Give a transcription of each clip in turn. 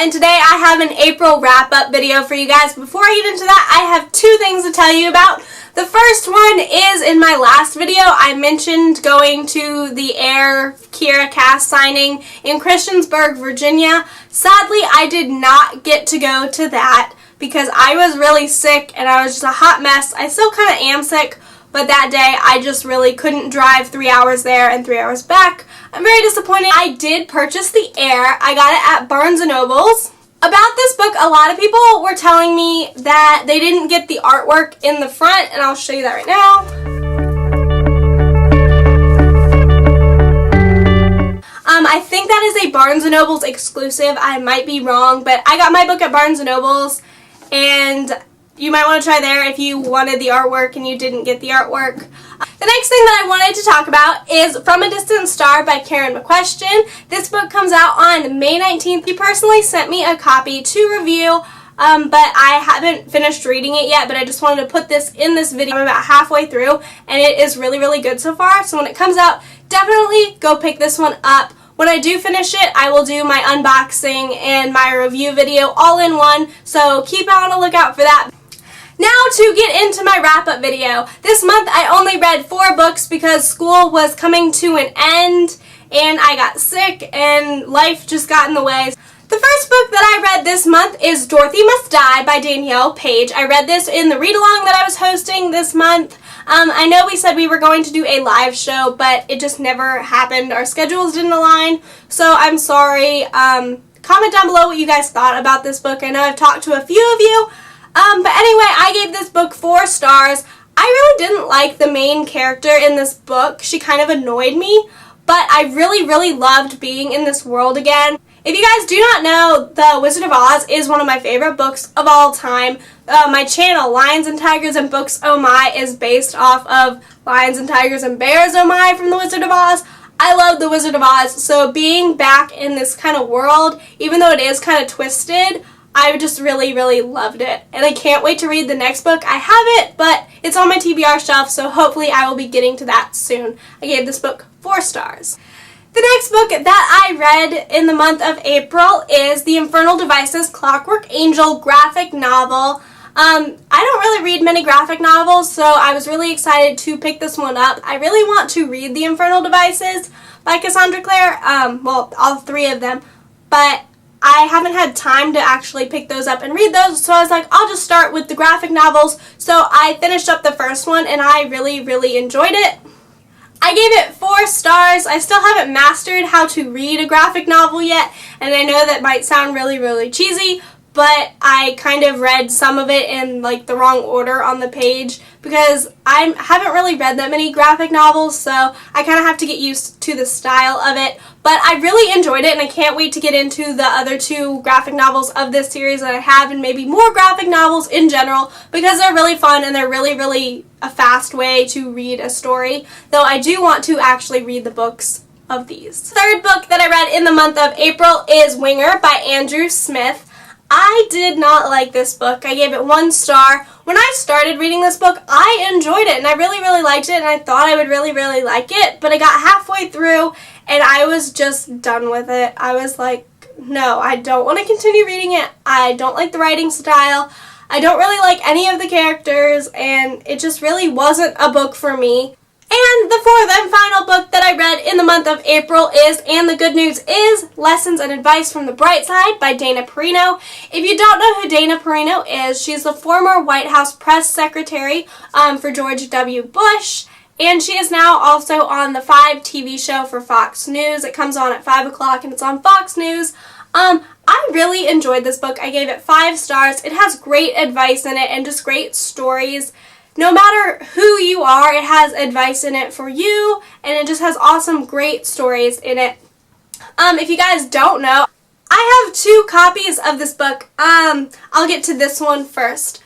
and today I have an April wrap-up video for you guys. Before I get into that, I have two things to tell you about. The first one is in my last video, I mentioned going to the Air Kira cast signing in Christiansburg, Virginia. Sadly, I did not get to go to that because I was really sick and I was just a hot mess. I still kind of am sick, but that day I just really couldn't drive 3 hours there and 3 hours back. I'm very disappointed. I did purchase the Air. I got it at Barnes & Noble's. About this book, a lot of people were telling me that they didn't get the artwork in the front, and I'll show you that right now. I think that is a Barnes & Noble's exclusive. I might be wrong, but I got my book at Barnes & Noble's, and you might want to try there if you wanted the artwork and you didn't get the artwork. The next thing that I wanted to talk about is From a Distant Star by Karen McQuestion. This book comes out on May 19th. She personally sent me a copy to review, but I haven't finished reading it yet, but I just wanted to put this in this video. I'm about halfway through, and it is really, really good so far. So when it comes out, definitely go pick this one up. When I do finish it, I will do my unboxing and my review video all in one, so keep on the lookout for that. Now to get into my wrap-up video. This month I only read 4 books because school was coming to an end and I got sick and life just got in the way. The first book that I read this month is Dorothy Must Die by Danielle Page. I read this in the read-along that I was hosting this month. I know we said we were going to do a live show, but it just never happened. Our schedules didn't align, so I'm sorry. Comment down below what you guys thought about this book. I know I've talked to a few of you. But anyway, I gave this book 4 stars. I really didn't like the main character in this book. She kind of annoyed me, but I really, really loved being in this world again. If you guys do not know, The Wizard of Oz is one of my favorite books of all time. My channel, Lions and Tigers and Books Oh My, is based off of Lions and Tigers and Bears Oh My from The Wizard of Oz. I love The Wizard of Oz, so being back in this kind of world, even though it is kind of twisted, I just really, really loved it. And I can't wait to read the next book. I have it, but it's on my TBR shelf, so hopefully I will be getting to that soon. I gave this book 4 stars. The next book that I read in the month of April is The Infernal Devices Clockwork Angel graphic novel. I don't really read many graphic novels, so I was really excited to pick this one up. I really want to read The Infernal Devices by Cassandra Clare, well, all 3 of them, but I haven't had time to actually pick those up and read those, so I was like, I'll just start with the graphic novels. So I finished up the first one, and I really, really enjoyed it. I gave it 4 stars. I still haven't mastered how to read a graphic novel yet, and I know that might sound really, really cheesy, but I kind of read some of it in like the wrong order on the page because I haven't really read that many graphic novels, so I kind of have to get used to the style of it. But I really enjoyed it, and I can't wait to get into the other 2 graphic novels of this series that I have, and maybe more graphic novels in general, because they're really fun and they're really, really a fast way to read a story, though I do want to actually read the books of these. The third book that I read in the month of April is Winger by Andrew Smith. I did not like this book. I gave it 1 star. When I started reading this book, I enjoyed it, and I really, really liked it, and I thought I would really, really like it, but I got halfway through, and I was just done with it. I was like, no, I don't want to continue reading it. I don't like the writing style. I don't really like any of the characters, and it just really wasn't a book for me. And the 4th and final book that I read in the month of April is And the Good News Is Lessons and Advice from the Bright Side by Dana Perino. If you don't know who Dana Perino is, she's the former White House press secretary for George W. Bush. And she is now also on the 5 TV show for Fox News. It comes on at 5 o'clock and it's on Fox News. I really enjoyed this book. I gave it 5 stars. It has great advice in it and just great stories. No matter who you are, it has advice in it for you, and it just has awesome, great stories in it. If you guys don't know, I have 2 copies of this book. I'll get to this one first.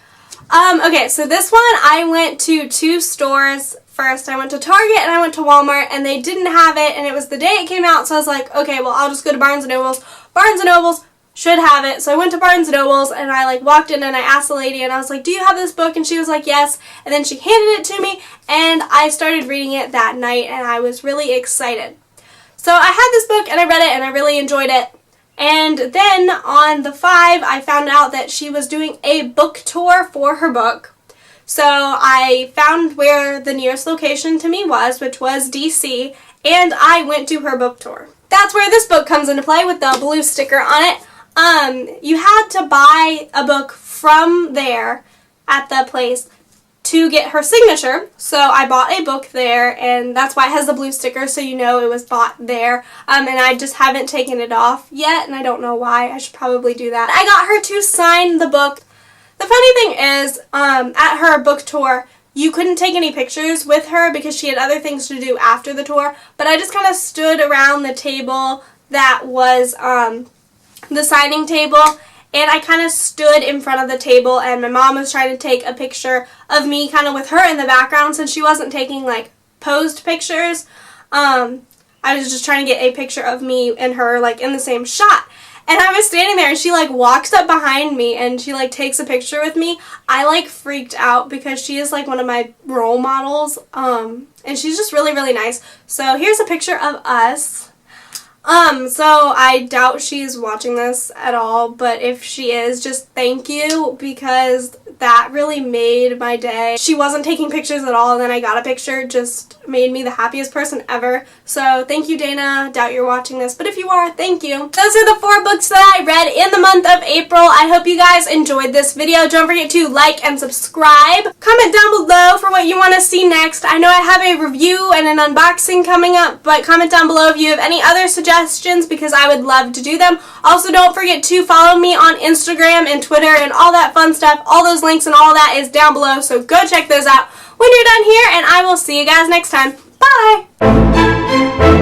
Okay, so this one I went to 2 stores first. I went to Target and I went to Walmart, and they didn't have it, and it was the day it came out, so I was like, okay, well, I'll just go to Barnes & Noble's. Barnes & Noble's should have it. So I went to Barnes & Noble's, and I walked in and I asked the lady, and I was like, do you have this book? And she was like, yes. And then she handed it to me, and I started reading it that night, and I was really excited. So I had this book, and I read it, and I really enjoyed it. And then on the 5, I found out that she was doing a book tour for her book. So I found where the nearest location to me was, which was DC, and I went to her book tour. That's where this book comes into play with the blue sticker on it. You had to buy a book from there at the place to get her signature. So I bought a book there, and that's why it has the blue sticker, so you know it was bought there. And I just haven't taken it off yet, and I don't know why. I should probably do that. I got her to sign the book. The funny thing is, at her book tour, you couldn't take any pictures with her because she had other things to do after the tour, but I just kind of stood around the table that was the signing table, and I kind of stood in front of the table, and my mom was trying to take a picture of me kind of with her in the background since she wasn't taking like posed pictures. I was just trying to get a picture of me and her like in the same shot. And I was standing there, and she like walks up behind me and she like takes a picture with me. I like freaked out because she is like one of my role models, and she's just really, really nice. So here's a picture of us. So I doubt she's watching this at all, but if she is, just thank you, because that really made my day. She wasn't taking pictures at all, and then I got a picture. Just made me the happiest person ever. So thank you, Dana. Doubt you're watching this, but if you are, thank you. Those are the 4 books that I read in the month of April. I hope you guys enjoyed this video. Don't forget to like and subscribe. Comment down below for what you want to see next. I know I have a review and an unboxing coming up, but comment down below if you have any other suggestions, because I would love to do them. Also, don't forget to follow me on Instagram and Twitter and all that fun stuff. All those links and all that is down below, so go check those out when you're done here, and I will see you guys next time. Bye!